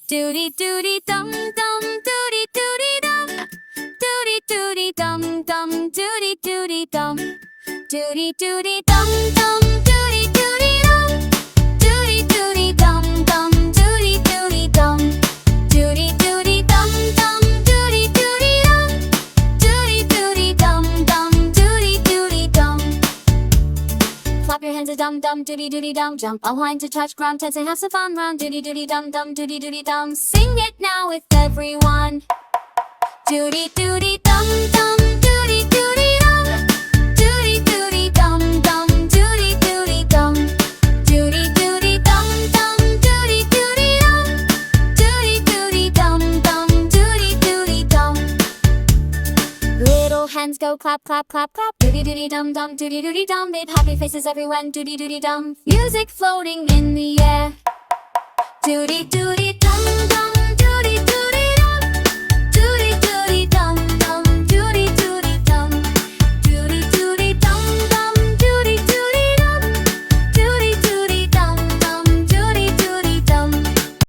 Doody doody dum dum doody doody dum. Doody doody dum dum doody doody dum. Doody doody dum dum doody doody dum. Doody doody dum dum doody doody dum. Doody doody dum dum doody doody dum. Doody doody dum dum doody doody dum. Clap your hands a dum dum doody doody dum. Jump online to touch ground, tense and have some fun round. Doody doody dum dum doody doody dum. Sing it now with everyone. Doody doody dum dum doody doody dum. Doody doody dum dum doody doody dum. Doody doody dum dum doody doody dum. Doody doody dum dum doody doody dum. Little hands go clap clap clap clap. Doody doody dum dum doody doody dum. Made happy faces everyone. Doody doody dum. Music floating in the air. Doody doody dum.